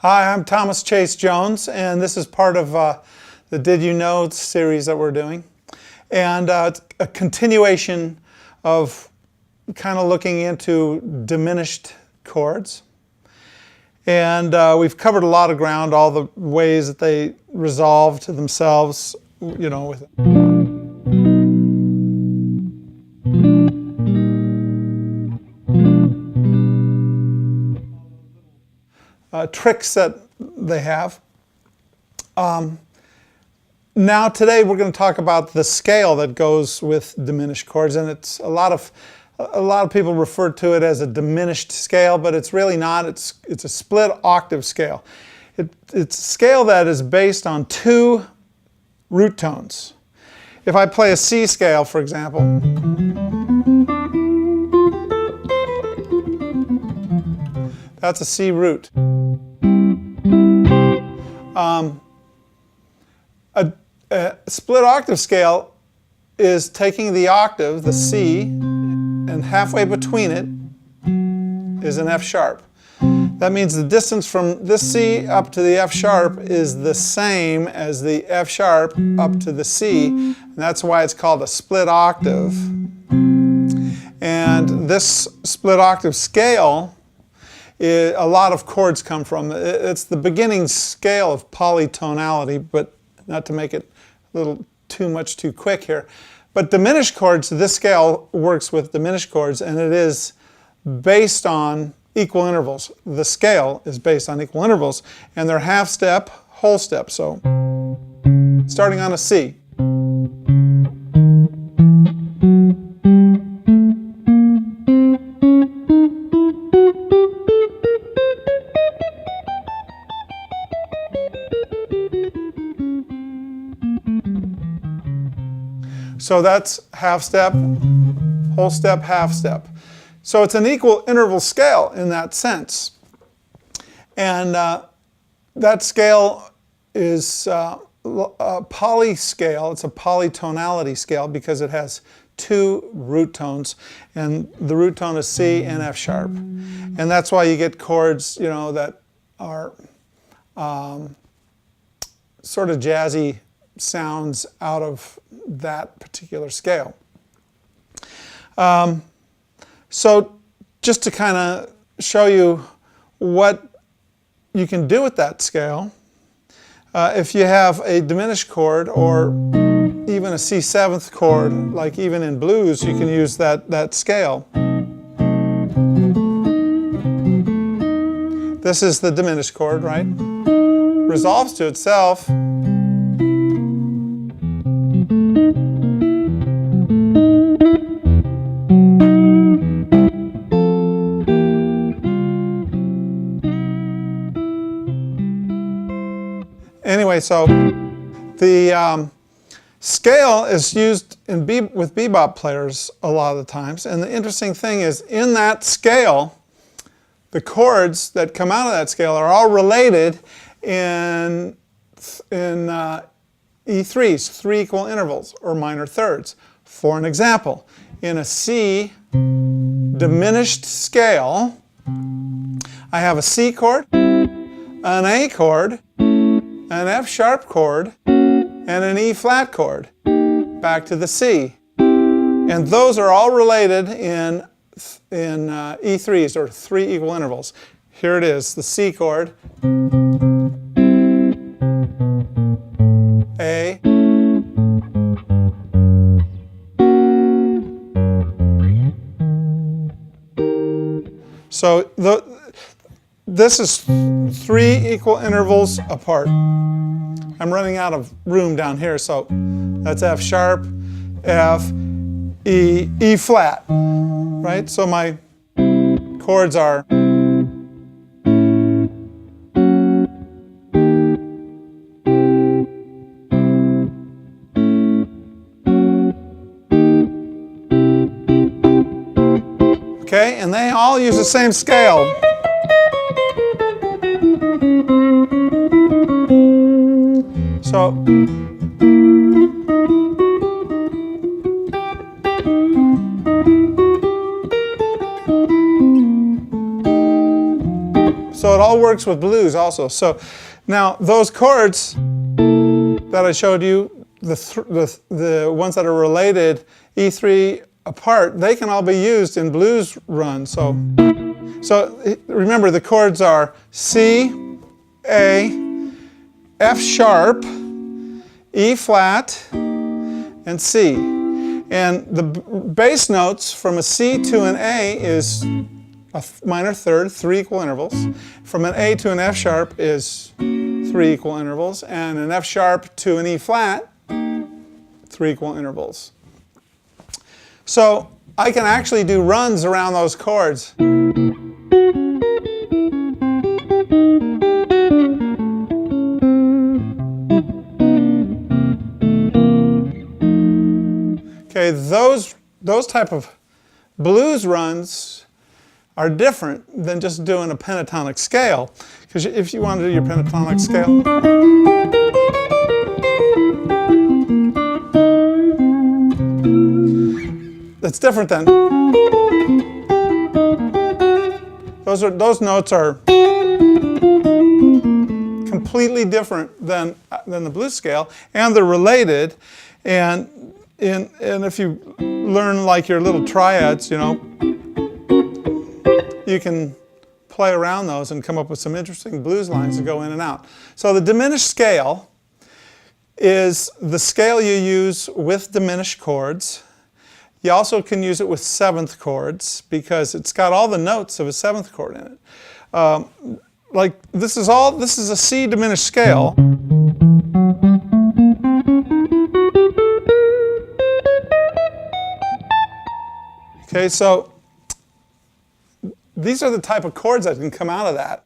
Hi, I'm Thomas Chase Jones, and this is part of the Did You Know series that we're doing. And it's a continuation of kind of looking into diminished chords. And we've covered a lot of ground, all the ways that they resolve to themselves, you know, with tricks that they have. Now today we're going to talk about the scale that goes with diminished chords, and it's a lot of people refer to it as a diminished scale, but it's really not. It's a split octave scale. It's a scale that is based on two root tones. If I play a C scale, for example, that's a C root. A split octave scale is taking the octave, the C, and halfway between it is an F sharp. That means the distance from this C up to the F sharp is the same as the F sharp up to the C, and that's why it's called a split octave. And this split octave scale, a lot of chords come from. It's the beginning scale of polytonality, but not to make it a little too quick here. But diminished chords, this scale works with diminished chords, and it is based on equal intervals. The scale is based on equal intervals, and they're half step, whole step. So starting on a C. So that's half step, whole step, half step. So it's an equal interval scale in that sense. And that scale is a poly scale. It's a polytonality scale because it has two root tones, and the root tone is C and F sharp. And that's why you get chords, you know, that are sort of jazzy sounds out of that particular scale. So just to kind of show you what you can do with that scale, if you have a diminished chord or even a C7th chord, like even in blues, you can use that scale. This is the diminished chord, right? Resolves to itself. Anyway, so the scale is used with bebop players a lot of the times, and the interesting thing is in that scale, the chords that come out of that scale are all related in E3s, three equal intervals, or minor thirds. For an example, in a C diminished scale, I have a C chord, an A chord, an F sharp chord, and an E flat chord, back to the C. And those are all related in E3s, or three equal intervals. Here it is, the C chord, A, so this is three equal intervals apart. I'm running out of room down here, so that's F sharp, F, E, E flat, right? So my chords are okay, and they all use the same scale. So So it all all works with blues also. So now those chords that I showed you, the ones that are related, E3 apart, they can all be used in blues runs. So remember, the chords are C, A, F sharp, E flat, and C. And the bass notes from a C to an A is a minor third, 3 equal intervals. From an A to an F sharp is 3 equal intervals. And an F sharp to an E flat, 3 equal intervals. So I can actually do runs around those chords. Okay, those type of blues runs are different than just doing a pentatonic scale. Because if you want to do your pentatonic scale, that's different than those notes are completely different than the blues scale, and they're related. And if you learn like your little triads, you know, you can play around those and come up with some interesting blues lines that go in and out. So the diminished scale is the scale you use with diminished chords. You also can use it with seventh chords because it's got all the notes of a seventh chord in it. Like this is a C diminished scale. Okay, so these are the type of chords that can come out of that.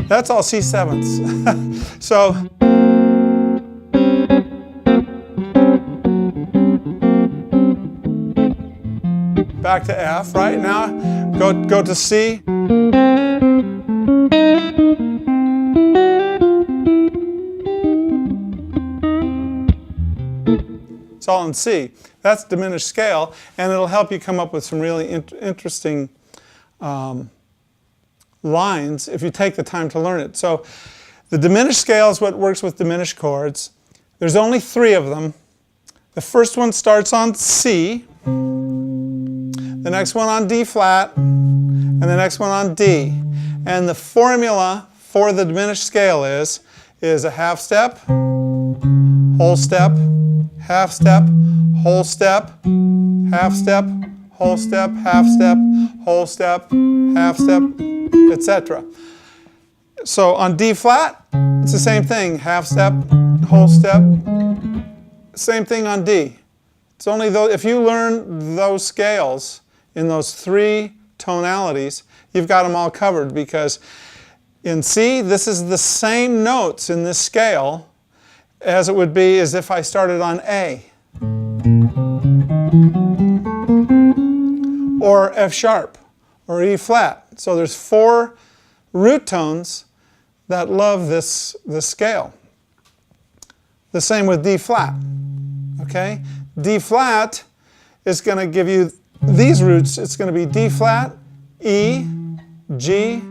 That's all C7s. So back to F, right? Now go to C. It's all in C. That's diminished scale, and it'll help you come up with some really interesting lines if you take the time to learn it. So the diminished scale is what works with diminished chords. There's only 3 of them. The first one starts on C, the next one on D flat, and the next one on D. And the formula for the diminished scale is a half step, whole step, half step, whole step, half step, whole step, half step, whole step, half step, etc. So on D flat, it's the same thing, half step, whole step, same thing on D. It's only those, if you learn those scales in those 3 tonalities, you've got them all covered, because in C, this is the same notes in this scale as it would be as if I started on A. Or F sharp, or E flat. So there's 4 root tones that love this scale. The same with D flat. Okay? D flat is going to give you these roots. It's going to be D flat, E, G,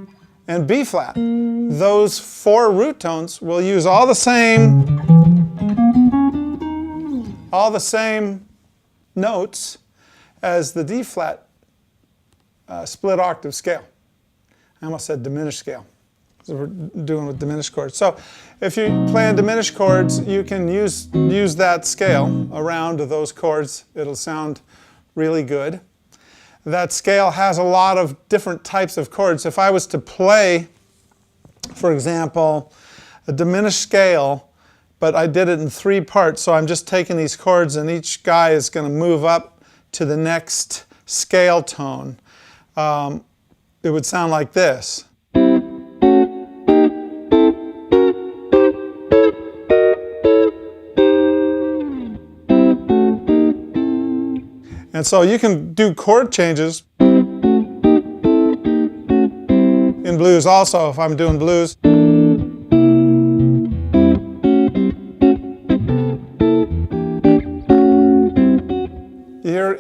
and B flat. Those 4 root tones will use all the same notes as the D flat split octave scale. I almost said diminished scale, because we're doing with diminished chords. So if you play on diminished chords, you can use that scale around those chords. It'll sound really good. That scale has a lot of different types of chords. If I was to play, for example, a diminished scale, but I did it in 3 parts, so I'm just taking these chords and each guy is going to move up to the next scale tone. It would sound like this. And so you can do chord changes in blues also, if I'm doing blues.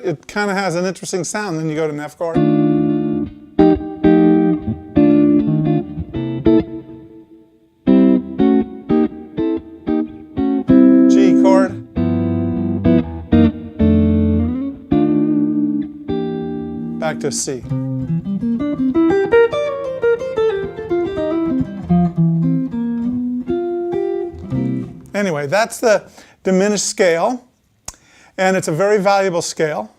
it kind of has an interesting sound. Then you go to an F chord. G chord. Back to C. Anyway, that's the diminished scale, and it's a very valuable scale.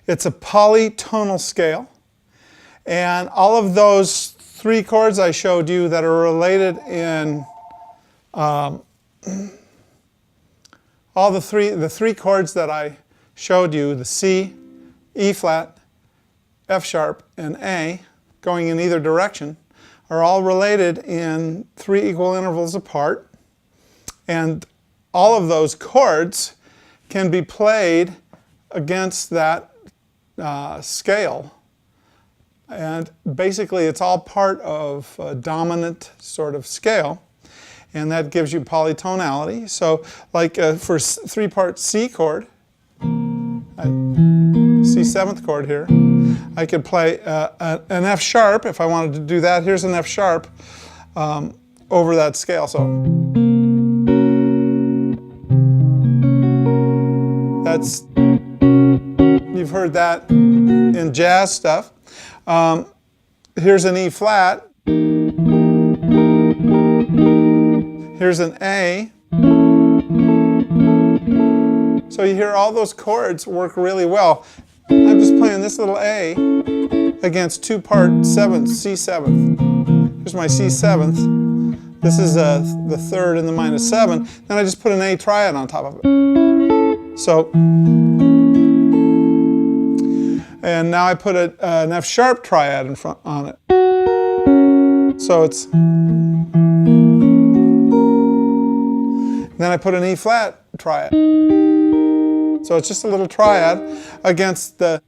It's a polytonal scale, and all of those three chords I showed you that are related in all the three chords that I showed you, the C, E flat, F sharp, and A, going in either direction, are all related in 3 equal intervals apart. And all of those chords can be played against that scale. And basically, it's all part of a dominant sort of scale. And that gives you polytonality. So like for 3-part C chord, C seventh chord here, I could play an F sharp if I wanted to do that. Here's an F sharp over that scale. So that's, you've heard that in jazz stuff. Here's an E flat. Here's an A. So you hear all those chords work really well. I'm just playing this little A against 2-part 7th, C 7th. Here's my C 7th. This is the 3rd and the minus 7. Then I just put an A triad on top of it. So, and now I put an F sharp triad in front on it. So it's, then I put an E flat triad. So it's just a little triad against the.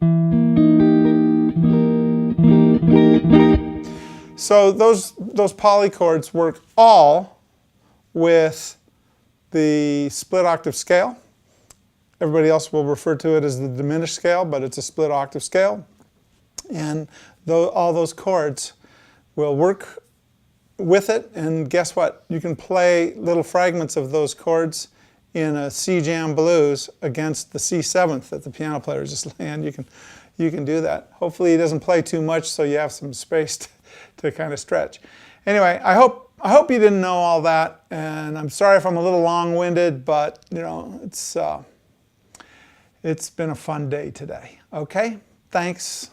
So those polychords work all with the split octave scale. Everybody else will refer to it as the diminished scale, but it's a split octave scale. And all those chords will work with it, and guess what? You can play little fragments of those chords in a C jam blues against the C 7th that the piano player is just laying. You can do that. Hopefully he doesn't play too much, so you have some space to kind of stretch. Anyway, I hope you didn't know all that, and I'm sorry if I'm a little long-winded, but you know, it's been a fun day today. Okay, thanks.